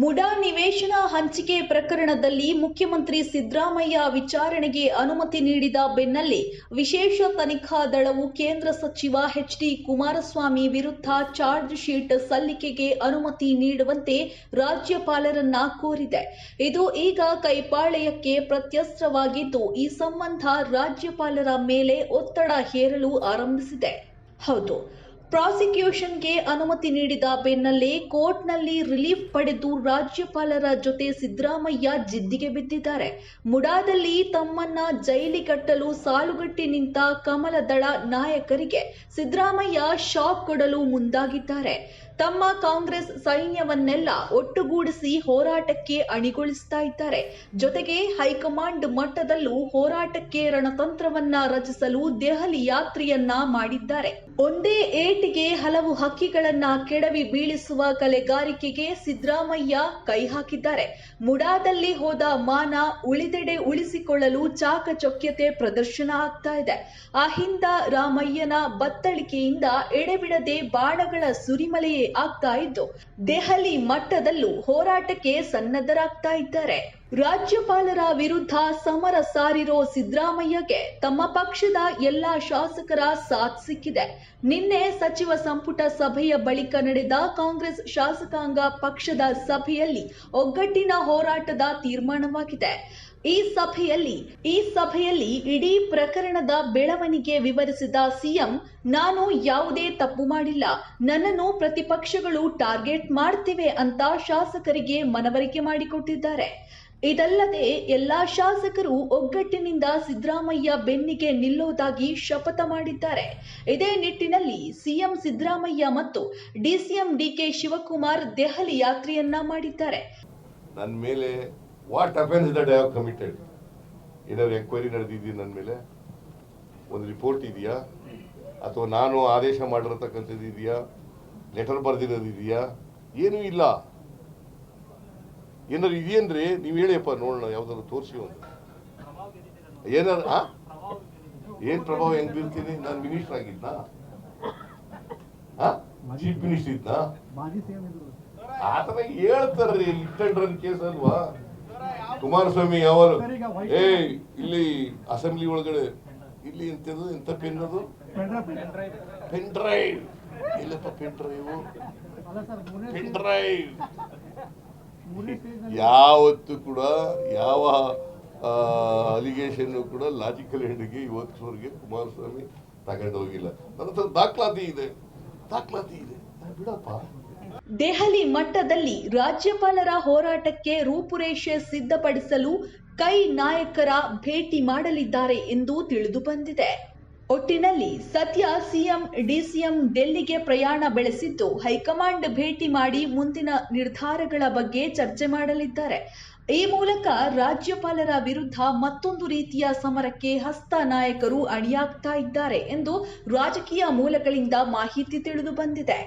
ಮುಡಾ ನಿವೇಶನ ಹಂಚಿಕೆ ಪ್ರಕರಣದಲ್ಲಿ ಮುಖ್ಯಮಂತ್ರಿ ಸಿದ್ದರಾಮಯ್ಯ ವಿಚಾರಣೆಗೆ ಅನುಮತಿ ನೀಡಿದ ಬೆನ್ನಲ್ಲೇ ವಿಶೇಷ ತನಿಖಾ ದಳವು ಕೇಂದ್ರ ಸಚಿವ ಎಚ್.ಡಿ. ಕುಮಾರಸ್ವಾಮಿ ವಿರುದ್ಧ ಚಾರ್ಜ್ ಶೀಟ್ ಸಲ್ಲಿಕೆಗೆ ಅನುಮತಿ ನೀಡುವಂತೆ ರಾಜ್ಯಪಾಲರನ್ನ ಕೋರಿದೆ. ಇದು ಈಗ ಕೈಪಾಳ್ಯಕ್ಕೆ ಪ್ರತ್ಯಸ್ತ್ರವಾಗಿದ್ದು, ಈ ಸಂಬಂಧ ರಾಜ್ಯಪಾಲರ ಮೇಲೆ ಒತ್ತಡ ಹೇರಲು ಆರಂಭಿಸಿದೆ. ಹೌದು, ಪ್ರಾಸಿಕ್ಯೂಷನ್ಗೆ ಅನುಮತಿ ನೀಡಿದ ಬೆನ್ನಲ್ಲೇ ಕೋರ್ಟ್ನಲ್ಲಿ ರಿಲೀಫ್ ಪಡೆದು ರಾಜ್ಯಪಾಲರ ಜೊತೆ ಸಿದ್ದರಾಮಯ್ಯ ಜಿದ್ದಿಗೆ ಬಿದ್ದಿದ್ದಾರೆ. ಮುಡಾದಲ್ಲಿ ತಮ್ಮನ್ನ ಜೈಲಿಗಟ್ಟಲು ಸಾಲುಗಟ್ಟಿ ನಿಂತ ಕಮಲದಳ ನಾಯಕರಿಗೆ ಸಿದ್ದರಾಮಯ್ಯ ಶಾಕ್ ಕೊಡಲು ಮುಂದಾಗಿದ್ದಾರೆ. ತಮ್ಮ ಕಾಂಗ್ರೆಸ್ ಸೈನ್ಯವನ್ನೆಲ್ಲ ಒಟ್ಟುಗೂಡಿಸಿ ಹೋರಾಟಕ್ಕೆ ಅಣಿಗೊಳಿಸ್ತಾ ಇದ್ದಾರೆ. ಜೊತೆಗೆ ಹೈಕಮಾಂಡ್ ಮಟ್ಟದಲ್ಲೂ ಹೋರಾಟಕ್ಕೆ ರಣತಂತ್ರವನ್ನ ರಚಿಸಲು ದೆಹಲಿ ಯಾತ್ರೆಯನ್ನ ಮಾಡಿದ್ದಾರೆ. ಒಂದೇ ಏಟಿಗೆ ಹಲವು ಹಕ್ಕಿಗಳನ್ನ ಕೆಡವಿ ಬೀಳಿಸುವ ಕಲೆಗಾರಿಕೆಗೆ ಸಿದ್ದರಾಮಯ್ಯ ಕೈ ಹಾಕಿದ್ದಾರೆ. ಮುಡಾದಲ್ಲಿ ಹೋದ ಮಾನ ಉಳಿದೆಡೆ ಉಳಿಸಿಕೊಳ್ಳಲು ಚಾಕಚಕ್ಯತೆ ಪ್ರದರ್ಶನ ಆಗ್ತಾ ಇದೆ. ಅಹಿಂದ ರಾಮಯ್ಯನ ಬತ್ತಳಿಕೆಯಿಂದ ಎಡೆಬಿಡದೆ ಬಾಣಗಳ ಸುರಿಮಳೆಯೇ ಆಗ್ತಾ ಇದ್ದು, ದೆಹಲಿ ಮಟ್ಟದಲ್ಲೂ ಹೋರಾಟಕ್ಕೆ ಸನ್ನದ್ಧರಾಗ್ತಾ ಇದ್ದಾರೆ. ರಾಜ್ಯಪಾಲರ ವಿರುದ್ಧ ಸಮರ ಸಾರಿರೋ ಸಿದ್ದರಾಮಯ್ಯಗೆ ತಮ್ಮ ಪಕ್ಷದ ಎಲ್ಲಾ ಶಾಸಕರ ಸಾಥ್ ಸಿಕ್ಕಿದೆ. ನಿನ್ನೆ ಸಚಿವ ಸಂಪುಟ ಸಭೆಯ ಬಳಿಕ ನಡೆದ ಕಾಂಗ್ರೆಸ್ ಶಾಸಕಾಂಗ ಪಕ್ಷದ ಸಭೆಯಲ್ಲಿ ಒಗ್ಗಟ್ಟಿನ ಹೋರಾಟದ ತೀರ್ಮಾನವಾಗಿದೆ. ಈ ಸಭೆಯಲ್ಲಿ ಇಡೀ ಪ್ರಕರಣದ ಬೆಳವಣಿಗೆ ವಿವರಿಸಿದ ಸಿಎಂ, ನಾನು ಯಾವುದೇ ತಪ್ಪು ಮಾಡಿಲ್ಲ, ನನ್ನನ್ನು ಪ್ರತಿಪಕ್ಷಗಳು ಟಾರ್ಗೆಟ್ ಮಾಡ್ತಿವೆ ಅಂತ ಶಾಸಕರಿಗೆ ಮನವರಿಕೆ ಮಾಡಿಕೊಟ್ಟಿದ್ದಾರೆ. ಇದಲ್ಲದೆ ಎಲ್ಲಾ ಶಾಸಕರು ಒಗ್ಗಟ್ಟಿನಿಂದ ಸಿದ್ದರಾಮಯ್ಯ ಬೆನ್ನಿಗೆ ನಿಲ್ಲೋದಾಗಿ ಶಪಥ ಮಾಡಿದ್ದಾರೆ. ಇದೇ ನಿಟ್ಟಿನಲ್ಲಿ ಸಿಎಂ ಸಿದ್ದರಾಮಯ್ಯ ಮತ್ತು ಡಿಸಿಎಂ ಡಿಕೆ ಶಿವಕುಮಾರ್ ದೆಹಲಿ ಯಾತ್ರೆಯನ್ನ ಮಾಡಿದ್ದಾರೆ. ನನ್ನ ಮೇಲೆ what offence that I have committed, ಏನಾದ್ರು ಎಂಕ್ವೈರಿ ನಡೆದಿದ್ದೀಯ ನನ್ನ ಮೇಲೆ, ಒಂದು ರಿಪೋರ್ಟ್ ಇದೆಯಾ, ಅಥವಾ ನಾನು ಆದೇಶ ಮಾಡಿರತಕ್ಕಂಥದ್ದು ಇದೆಯಾ, ಲೆಟರ್ ಬರೆದಿರೋದು ಇದೆಯಾ? ಏನೂ ಇಲ್ಲ. ಏನಾದ್ರು ಇದೆಯಂದ್ರೆ ನೀವು ಹೇಳಿಯಪ್ಪ ನೋಡೋಣ, ಯಾವ್ದಾದ್ರು ತೋರಿಸಿ ಒಂದು. ಏನಾದ್ರು ಏನ್ ಪ್ರಭಾವ ಹೆಂಗ್ ಬೀರ್ತೀನಿ? ನಾನು ಮಿನಿಸ್ಟರ್ ಆಗಿದ್ನಾ? ಚೀಫ್ ಮಿನಿಸ್ಟರ್ ಇದ್ನಾ? ಆತರ ಹೇಳ್ತಾರ್ರಿ, ಇಟ್ಟಂಡ್ರನ್ ಕೇಸ್ ಅಲ್ವಾ? ಕುಮಾರಸ್ವಾಮಿ ಯಾವಾಗ ಇಲ್ಲಿ ಅಸೆಂಬ್ಲಿ ಒಳಗಡೆ ಇಲ್ಲಿ ಎಂತ ಪೆನ್ ಅದು, ಪೆನ್ ಡ್ರೈವ್ ಇಲ್ಲಪ್ಪ, ಪೆನ್ ಡ್ರೈವ್ ಯಾವತ್ತು ಕೂಡ ಯಾವ ಅಲಿಗೇಷನ್ ಕೂಡ ಲಾಜಿಕಲ್ ಎಂಡ್ಗೆ ಇವತ್ತಿನವರೆಗೆ ಕುಮಾರಸ್ವಾಮಿ ತಗೊಂಡು ಹೋಗಿಲ್ಲ. ನನ್ನ ಹತ್ರ ದಾಖಲಾತಿ ಇದೆ ಬಿಡಪ್ಪ. ದೆಹಲಿ ಮಟ್ಟದಲ್ಲಿ ರಾಜ್ಯಪಾಲರ ಹೋರಾಟಕ್ಕೆ ರೂಪುರೇಷೆ ಸಿದ್ಧಪಡಿಸಲು ಕೈ ನಾಯಕರ ಭೇಟಿ ಮಾಡಲಿದ್ದಾರೆ ಎಂದು ತಿಳಿದು ಬಂದಿದೆ. ಒಟ್ಟಿನಲ್ಲಿ ಸದ್ಯ ಸಿಎಂ ಡಿಸಿಎಂ ಡೆಲ್ಲಿಗೆ ಪ್ರಯಾಣ ಬೆಳೆಸಿದ್ದು, ಹೈಕಮಾಂಡ್ ಭೇಟಿ ಮಾಡಿ ಮುಂದಿನ ನಿರ್ಧಾರಗಳ ಬಗ್ಗೆ ಚರ್ಚೆ ಮಾಡಲಿದ್ದಾರೆ. ಈ ಮೂಲಕ ರಾಜ್ಯಪಾಲರ ವಿರುದ್ಧ ಮತ್ತೊಂದು ರೀತಿಯ ಸಮರಕ್ಕೆ ಹಸ್ತ ನಾಯಕರು ಅಣಿಯಾಗ್ತಾ ಇದ್ದಾರೆ ಎಂದು ರಾಜಕೀಯ ಮೂಲಗಳಿಂದ ಮಾಹಿತಿ ತಿಳಿದು ಬಂದಿದೆ.